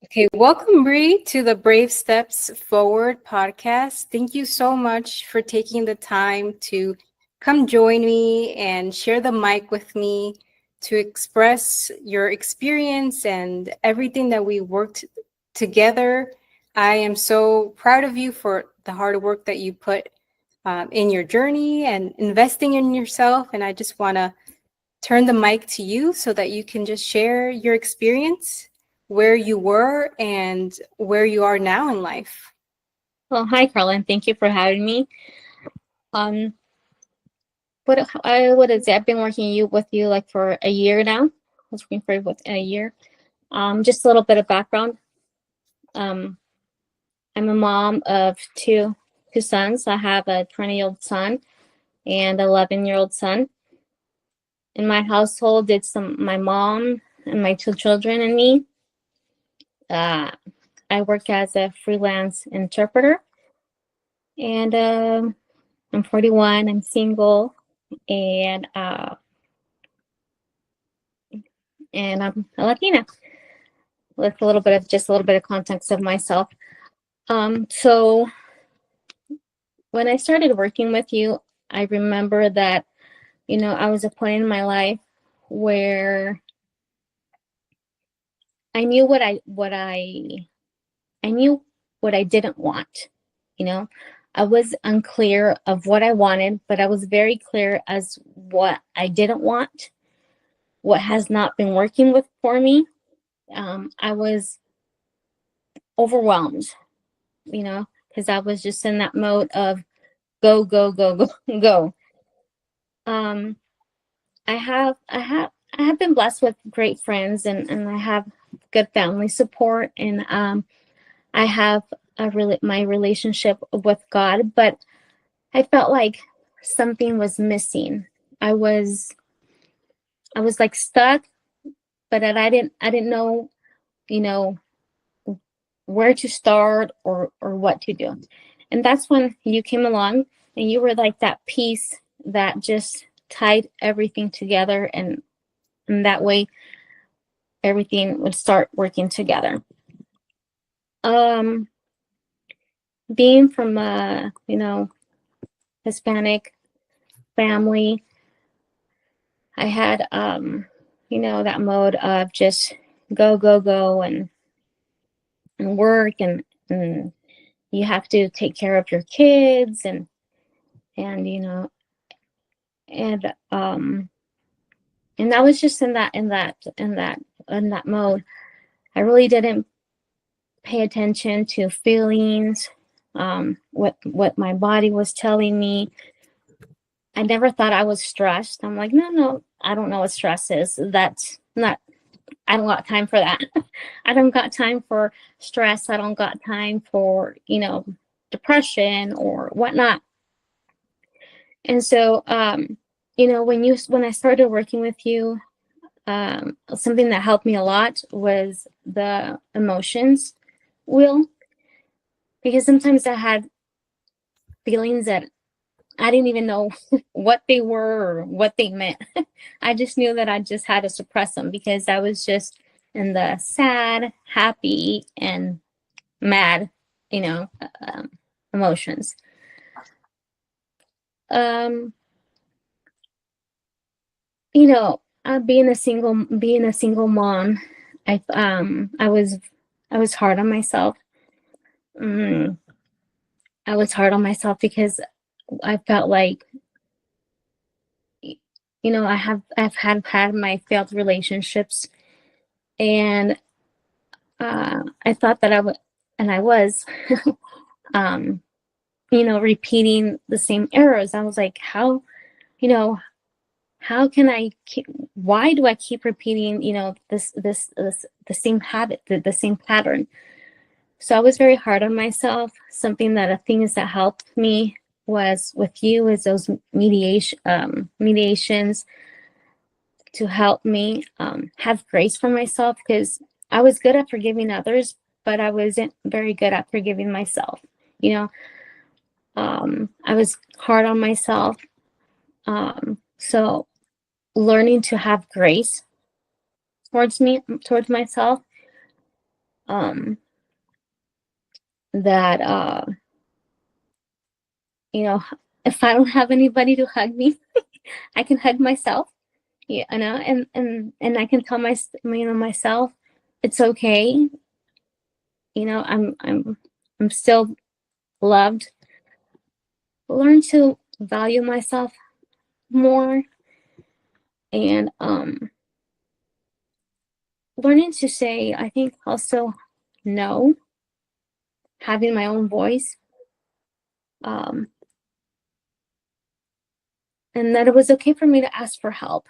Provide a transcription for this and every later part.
Okay, welcome, Bre, to the Brave Steps Forward podcast. Thank you so much for taking the time to come join me and share the mic with me to express your experience and everything that we worked together. I am so proud of you for the hard work that you put in your journey and investing in yourself. And I just want to turn the mic to you so that you can just share your experience, where you were and where you are now in life. Well, hi, Carlin. Thank you for having me. Um, what is it? I've been working with you like for a year now. I was working for you with a year. Just a little bit of background. Um, I'm a mom of two sons. I have a 20-year-old son and 11-year-old son. In my household, it's my mom and my two children and me. I work as a freelance interpreter, and I'm 41. I'm single, and I'm a Latina. With a little bit of context of myself. So when I started working with you, I remember that I was at a point in my life where I knew I knew what I didn't want. I was unclear of what I wanted, but I was very clear as what I didn't want, what has not been working for me. I was overwhelmed, because I was just in that mode of go, go, go, go, go. Um, I have been blessed with great friends, and I have good family support, and I have my relationship with God, but I felt like something was missing. I was like stuck, but I didn't know, you know, where to start or what to do. And that's when you came along, and you were like that piece that just tied everything together, and that way everything would start working together. Um, being from a Hispanic family, I had that mode of just go, go, go, and work, and you have to take care of your kids, and and and I was just in that mode. I really didn't pay attention to feelings, what my body was telling me. I never thought I was stressed. I'm like, no, I don't know what stress is. That's not. I don't got time for that. I don't got time for stress. I don't got time for depression or whatnot. And so, when I started working with you, something that helped me a lot was the emotions wheel, because sometimes I had feelings that I didn't even know what they were or what they meant. I just knew that I just had to suppress them because I was just in the sad, happy, and mad, emotions. Um, being a single mom, I was hard on myself. Mm, I was hard on myself because I felt like, I've had my failed relationships, and I thought that I would, and I was, um, repeating the same errors. I was like, you know, how can I keep, why do I keep repeating, the same habit, the same pattern? So I was very hard on myself. Something that things that helped me was with you is those mediations to help me have grace for myself, because I was good at forgiving others, but I wasn't very good at forgiving myself. I was hard on myself. So learning to have grace towards myself um, that you know, if I don't have anybody to hug me, I can hug myself. Yeah, you know, and I can tell myself it's okay. You know, I'm still loved. Learn to value myself more, and learning to say, I think also no, having my own voice, um, and that it was okay for me to ask for help.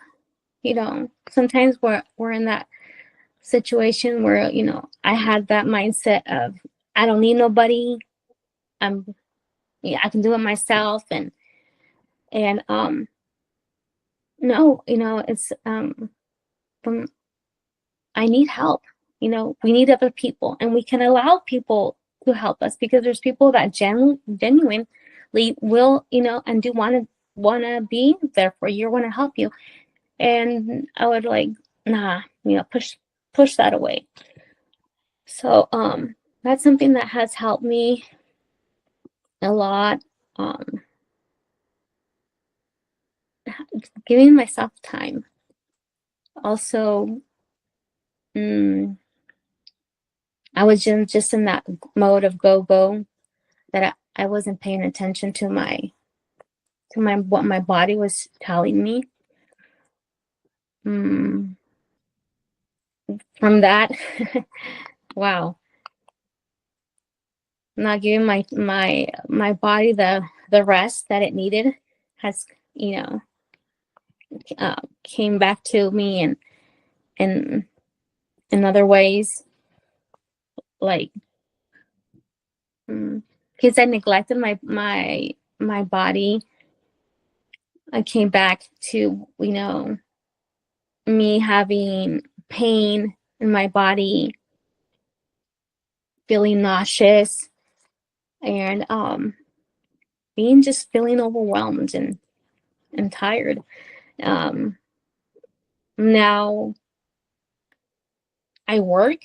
You know, sometimes we're in that situation where, you know, I had that mindset of I don't need nobody. I'm Yeah, I can do it myself, and no, you know, it's from I need help. You know, we need other people, and we can allow people to help us because there's people that genuinely will, you know, and do want to be there for you, want to help you. And I would like, nah, you know, push that away. So that's something that has helped me a lot. Um, giving myself time. Also, mm, I was just in that mode of go that I wasn't paying attention to my what my body was telling me. Mm, from that, wow, not giving my body the rest that it needed has, you know, came back to me, and in other ways, like, because I neglected my body. I came back to, you know, me having pain in my body, feeling nauseous, and being just feeling overwhelmed and tired. Um, Now I work.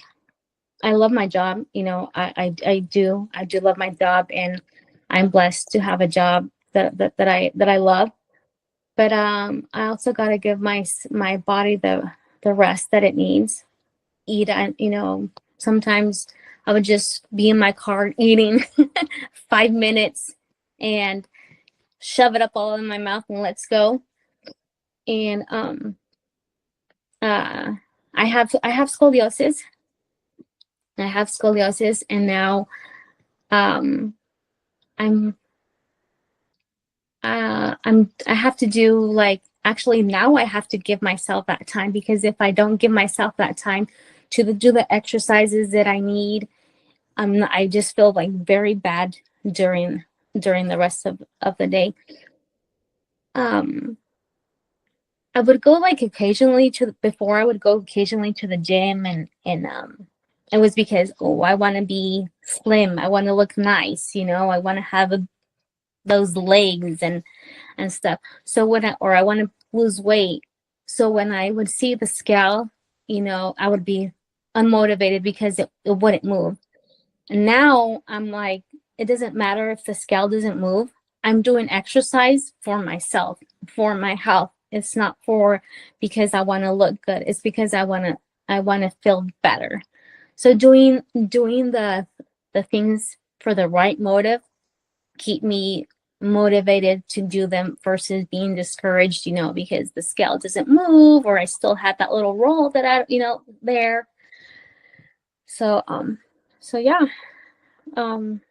I love my job. You know, I do love my job, and I'm blessed to have a job that I love. But I also got to give my body the rest that it needs. Eat, and you know, sometimes I would just be in my car eating 5 minutes and shove it up all in my mouth and let's go. And uh I have scoliosis. I have scoliosis, and now um I'm I have to do, like, actually now I have to give myself that time, because if I don't give myself that time to do the exercises that I need, I just feel like very bad during the rest of the day. Um I would go, like, occasionally to before I would go occasionally to the gym, and it was because, oh, I want to be slim, I want to look nice, you know, I want to have those legs and stuff. So I want to lose weight. So when I would see the scale, you know, I would be unmotivated because it wouldn't move. And now I'm like, it doesn't matter if the scale doesn't move. I'm doing exercise for myself, for my health. It's not for because I want to look good. It's because I want to feel better. So doing the things for the right motive keep me motivated to do them versus being discouraged, you know, because the scale doesn't move, or I still have that little roll that I, you know, there. So yeah, um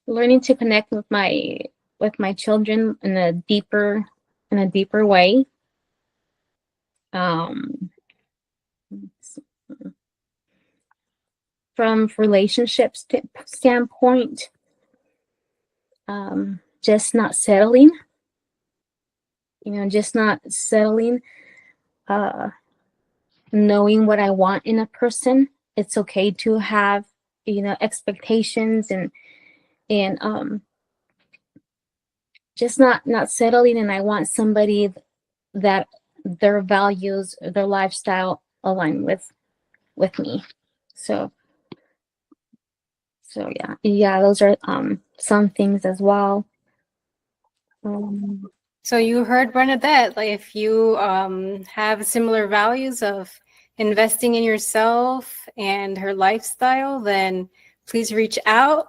learning to connect with my children in a deeper way. Um from relationship standpoint, just not settling, just not settling, uh knowing what I want in a person. It's okay to have, expectations, and just not settling. And I want somebody that their values, their lifestyle align with me. So So yeah, those are some things as well. So you heard Bernadette, like if you have similar values of investing in yourself and her lifestyle, then please reach out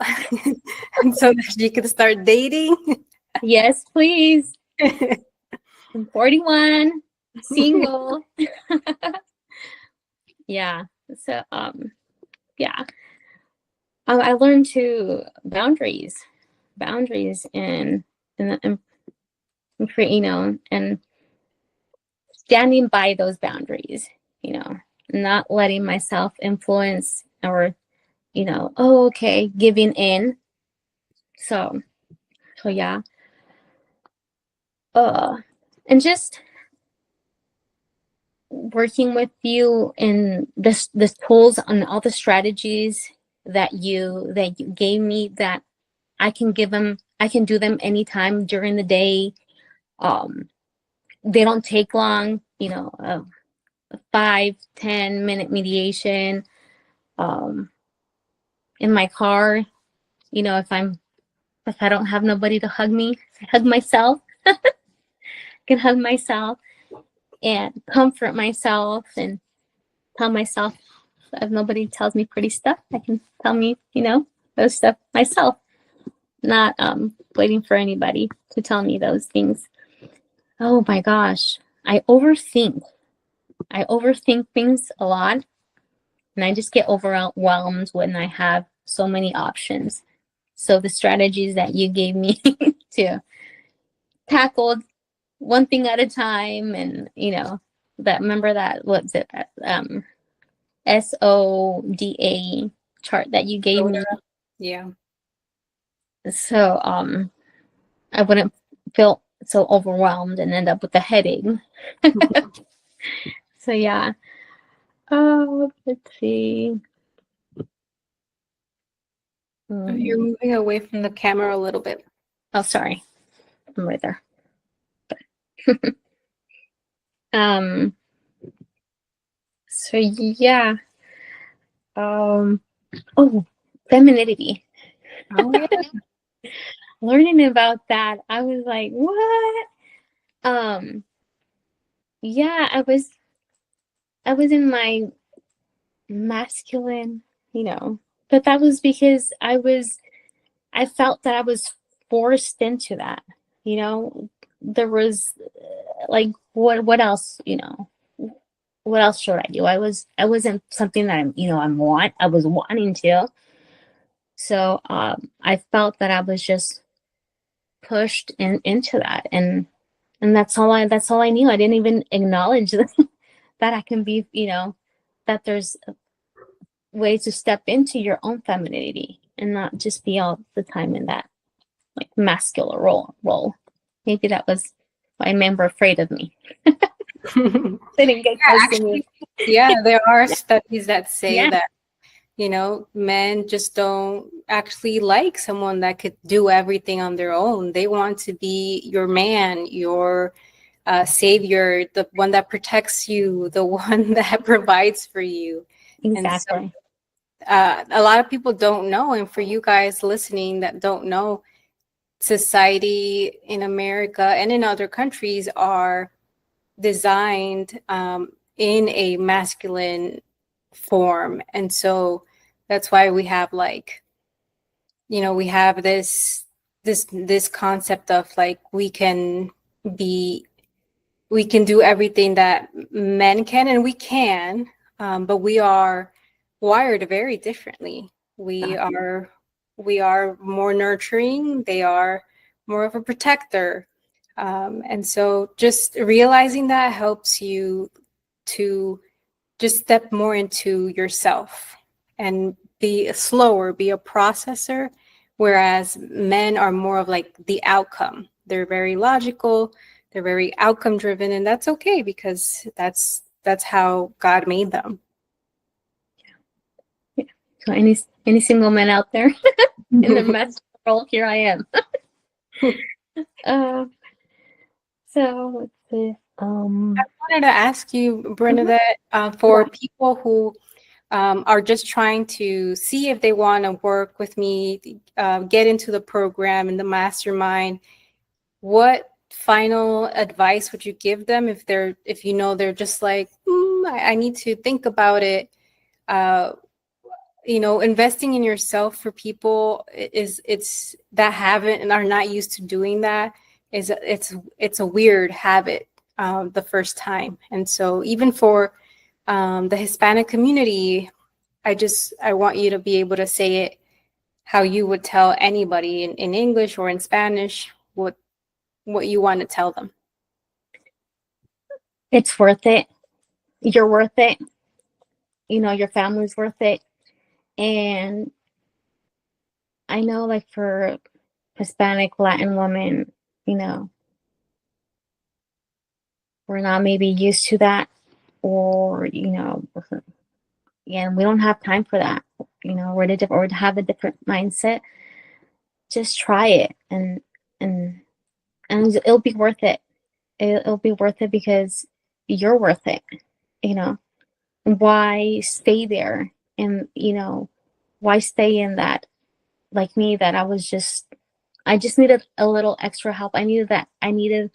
so that you can start dating. Yes, please. I'm 41, single. Yeah. So yeah. I learned to boundaries and and standing by those boundaries, not letting myself influence or, oh, okay, giving in. So yeah. And just working with you in this tools and all the strategies that you gave me, that I can do them anytime during the day. They don't take long, a 5-10 minute mediation in my car. If I don't have nobody to hug me, I hug myself. I can hug myself and comfort myself and tell myself, if nobody tells me pretty stuff, I can tell me, those stuff myself, not waiting for anybody to tell me those things. Oh my gosh, I overthink things a lot, and I just get overwhelmed when I have so many options. So the strategies that you gave me to tackle one thing at a time, and remember that, what's it, SODA chart that you gave me. Yeah. So I wouldn't feel so overwhelmed and end up with a headache. So yeah. Let's see. You're moving away from the camera a little bit. Oh, sorry. I'm right there. So yeah. Oh, femininity. Oh yeah. Learning about that, I was like, what? Yeah, I was in my masculine, but that was because I felt that I was forced into that. There was like, what else, what else should I do? I wasn't something that I was wanting to. So I felt that I was just pushed into that, and that's all I knew. I didn't even acknowledge that I can be, that there's ways to step into your own femininity and not just be all the time in that like masculine role. Maybe that was why men were afraid of me. They didn't get close to me. Yeah, there are studies that say Yeah, that, men just don't actually like someone that could do everything on their own. They want to be your man, your savior, the one that protects you, the one that provides for you. And so exactly. a lot of people don't know. And for you guys listening that don't know, society in America and in other countries are designed in a masculine form. And so that's why we have we have this concept of like be we can do everything that men can, and we can, but we are wired very differently. We are more nurturing. They are more of a protector, and so just realizing that helps you to just step more into yourself and be slower, be a processor, whereas men are more of like the outcome. They're very logical, they're very outcome driven, and that's okay because that's how God made them. Yeah. So any single men out there in the masculine role, here I am. uh, so let's see. I wanted to ask you, Bernadette, for people who are just trying to see if they want to work with me, get into the program and the mastermind, what final advice would you give them if you know they're just like, I need to think about it? Investing in yourself for people it's that haven't and are not used to doing that is it's a weird habit the first time. And so even for the Hispanic community, I want you to be able to say it how you would tell anybody in English or in Spanish, what you want to tell them. It's worth it. You're worth it. Your family's worth it. And I know, like, for Hispanic, Latin women, we're not maybe used to that, or, and we don't have time for that. Or to have a different mindset. Just try it, and it'll be worth it. It'll be worth it because you're worth it. Why stay there? And why stay in that? Like me, that I just needed a little extra help. I needed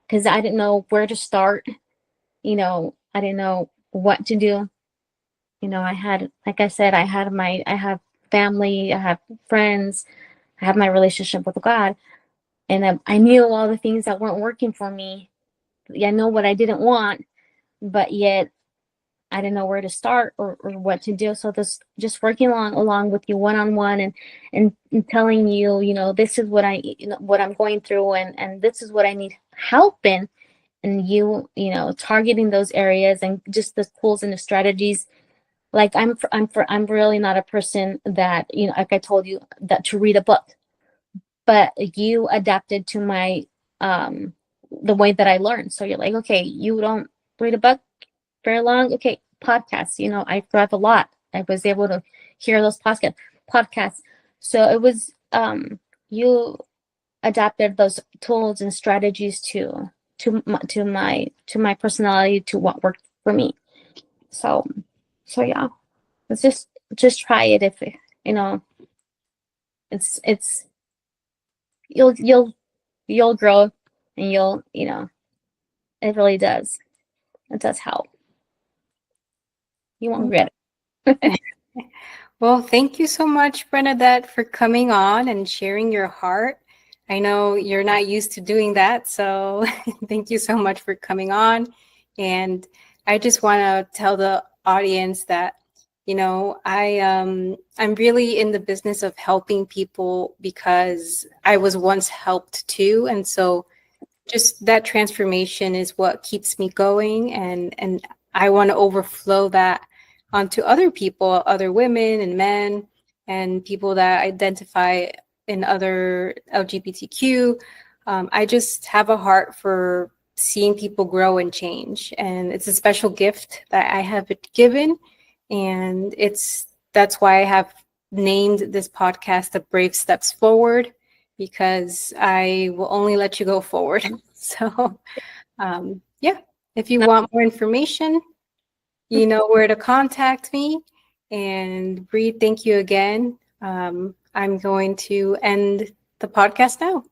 because I didn't know where to start. I didn't know what to do. I had, like I said, I have family, I have friends, I have my relationship with God, and I knew all the things that weren't working for me. I know what I didn't want, but yet I didn't know where to start or what to do. So this just working along with you one-on-one, and telling you, this is what what I'm going through, and this is what I need help in, and targeting those areas, and just the tools and the strategies. Like, I'm really not a person that, like I told you, that to read a book, but you adapted to my the way that I learned. So you're like, okay, you don't read a book very long. Okay, podcasts. I thrive a lot. I was able to hear those podcasts. So it was you adapted those tools and strategies to my personality, to what worked for me. So yeah, let's just try it. If it's you'll grow, and it really does. It does help. You won't regret it. Well, thank you so much, Bernadette, for coming on and sharing your heart. I know you're not used to doing that, so thank you so much for coming on. And I just want to tell the audience that, I'm really in the business of helping people because I was once helped too. And so just that transformation is what keeps me going, and I want to overflow that onto other people, other women and men, and people that identify in other LGBTQ. I just have a heart for seeing people grow and change, and it's a special gift that I have been given, and that's why I have named this podcast "The Brave Steps Forward," because I will only let you go forward. So, yeah, if you want more information, you know where to contact me. And Bre, thank you again. I'm going to end the podcast now.